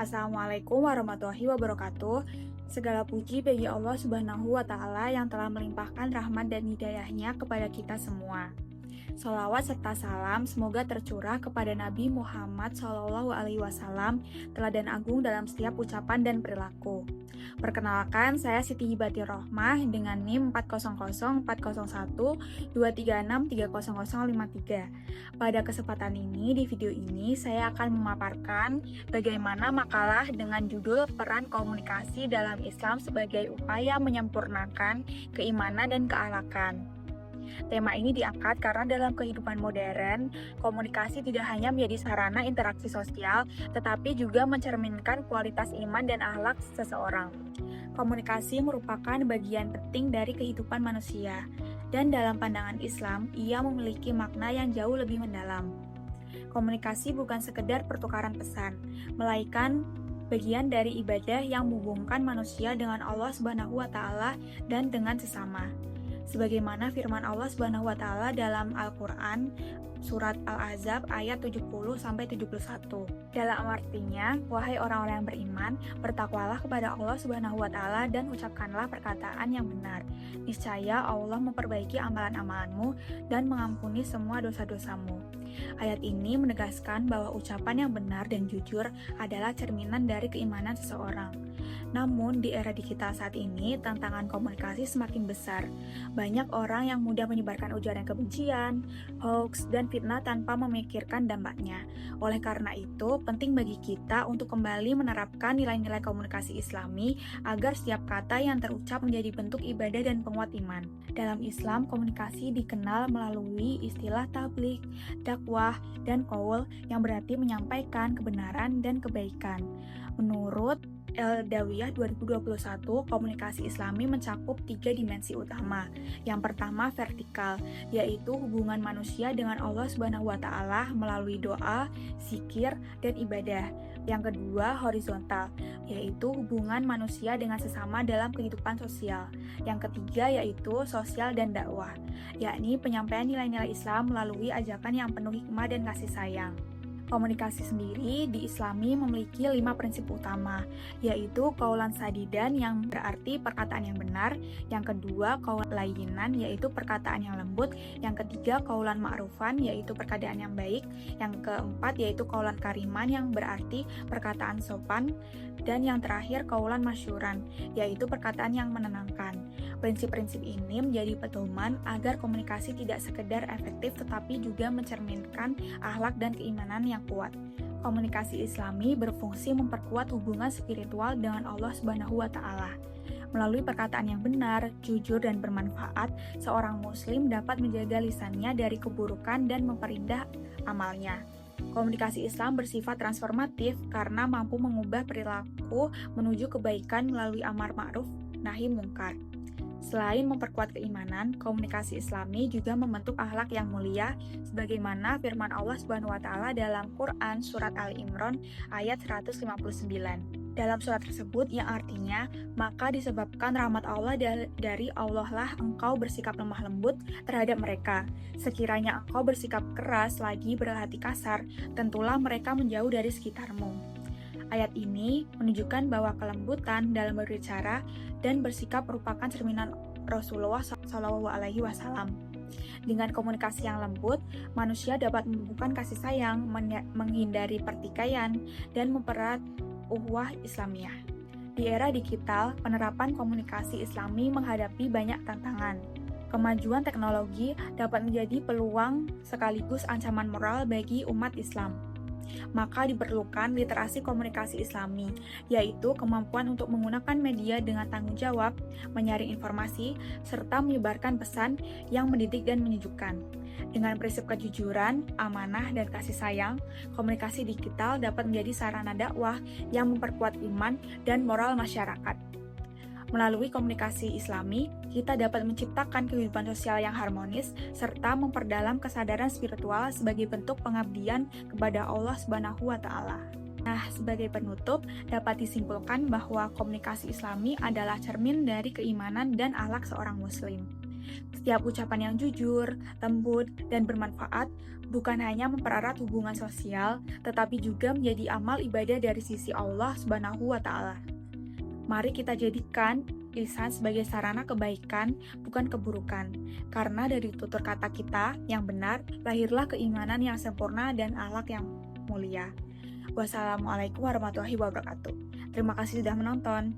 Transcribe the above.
Assalamualaikum warahmatullahi wabarakatuh. Segala puji bagi Allah Subhanahu wa Ta'ala yang telah melimpahkan rahmat dan hidayahnya kepada kita semua. Sholawat serta salam semoga tercurah kepada Nabi Muhammad SAW, teladan agung dalam setiap ucapan dan perilaku. Perkenalkan, saya Siti Hibatir Rohmah dengan NIM 400140123630053. Pada kesempatan ini, di video ini saya akan memaparkan bagaimana makalah dengan judul Peran Komunikasi dalam Islam sebagai upaya menyempurnakan keimanan dan keakhlakan. Tema ini diangkat karena dalam kehidupan modern, komunikasi tidak hanya menjadi sarana interaksi sosial, tetapi juga mencerminkan kualitas iman dan akhlak seseorang. Komunikasi merupakan bagian penting dari kehidupan manusia, dan dalam pandangan Islam, ia memiliki makna yang jauh lebih mendalam. Komunikasi bukan sekedar pertukaran pesan, melainkan bagian dari ibadah yang menghubungkan manusia dengan Allah Subhanahu wa Ta'ala dan dengan sesama. Sebagaimana firman Allah Subhanahu wa Ta'ala dalam Al-Qur'an surat Al-Ahzab ayat 70-71. Dalam artinya, wahai orang-orang yang beriman, bertakwalah kepada Allah Subhanahu wa Ta'ala dan ucapkanlah perkataan yang benar. Niscaya Allah memperbaiki amalan-amalanmu dan mengampuni semua dosa-dosamu. Ayat ini menegaskan bahwa ucapan yang benar dan jujur adalah cerminan dari keimanan seseorang. Namun, di era digital saat ini, tantangan komunikasi semakin besar. Banyak orang yang mudah menyebarkan ujaran kebencian, hoax, dan fitnah tanpa memikirkan dampaknya. Oleh karena itu, penting bagi kita untuk kembali menerapkan nilai-nilai komunikasi Islami agar setiap kata yang terucap menjadi bentuk ibadah dan penguat iman. Dalam Islam, komunikasi dikenal melalui istilah tabligh, dakwah, dan qaul yang berarti menyampaikan kebenaran dan kebaikan. Menurut Al-Dawiyah 2021, komunikasi Islami mencakup 3 dimensi utama. Yang pertama, vertikal, yaitu hubungan manusia dengan Allah Subhanahu wa Ta'ala melalui doa, zikir, dan ibadah. Yang kedua, horizontal, yaitu hubungan manusia dengan sesama dalam kehidupan sosial. Yang ketiga, yaitu sosial dan dakwah, yakni penyampaian nilai-nilai Islam melalui ajakan yang penuh hikmah dan kasih sayang. Komunikasi sendiri di Islami memiliki 5 prinsip utama, yaitu qaulan sadidan yang berarti perkataan yang benar, yang kedua qaulan layyinan yaitu perkataan yang lembut, yang ketiga qaulan ma'rufan yaitu perkataan yang baik, yang keempat yaitu qaulan kariman yang berarti perkataan sopan, dan yang terakhir qaulan masyuran yaitu perkataan yang menenangkan. Prinsip-prinsip ini menjadi pedoman agar komunikasi tidak sekedar efektif tetapi juga mencerminkan akhlak dan keimanan yang kuat. Komunikasi Islami berfungsi memperkuat hubungan spiritual dengan Allah Subhanahu wa Ta'ala. Melalui perkataan yang benar, jujur, dan bermanfaat, seorang muslim dapat menjaga lisannya dari keburukan dan memperindah amalnya. Komunikasi Islam bersifat transformatif karena mampu mengubah perilaku menuju kebaikan melalui amar ma'ruf nahi mungkar. Selain memperkuat keimanan, komunikasi Islami juga membentuk akhlak yang mulia sebagaimana firman Allah Subhanahu wa Ta'ala dalam Quran surat Ali Imran ayat 159. Dalam surat tersebut yang artinya, maka disebabkan rahmat Allah dari Allah lah engkau bersikap lemah lembut terhadap mereka. Sekiranya engkau bersikap keras lagi berhati kasar, tentulah mereka menjauh dari sekitarmu. Ayat ini menunjukkan bahwa kelembutan dalam berbicara dan bersikap merupakan cerminan Rasulullah SAW. Dengan komunikasi yang lembut, manusia dapat menumbuhkan kasih sayang, menghindari pertikaian, dan mempererat ukhuwah Islamiyah. Di era digital, penerapan komunikasi Islami menghadapi banyak tantangan. Kemajuan teknologi dapat menjadi peluang sekaligus ancaman moral bagi umat Islam. Maka diperlukan literasi komunikasi Islami, yaitu kemampuan untuk menggunakan media dengan tanggung jawab, menyaring informasi, serta menyebarkan pesan yang mendidik dan menyejukkan. Dengan prinsip kejujuran, amanah, dan kasih sayang, komunikasi digital dapat menjadi sarana dakwah yang memperkuat iman dan moral masyarakat. Melalui komunikasi Islami, kita dapat menciptakan kehidupan sosial yang harmonis serta memperdalam kesadaran spiritual sebagai bentuk pengabdian kepada Allah Subhanahu wa Ta'ala. Nah, sebagai penutup, dapat disimpulkan bahwa komunikasi Islami adalah cermin dari keimanan dan akhlak seorang muslim. Setiap ucapan yang jujur, lembut, dan bermanfaat bukan hanya mempererat hubungan sosial, tetapi juga menjadi amal ibadah dari sisi Allah Subhanahu wa Ta'ala. Mari kita jadikan lisan sebagai sarana kebaikan, bukan keburukan. Karena dari tutur kata kita yang benar, lahirlah keimanan yang sempurna dan akhlak yang mulia. Wassalamualaikum warahmatullahi wabarakatuh. Terima kasih sudah menonton.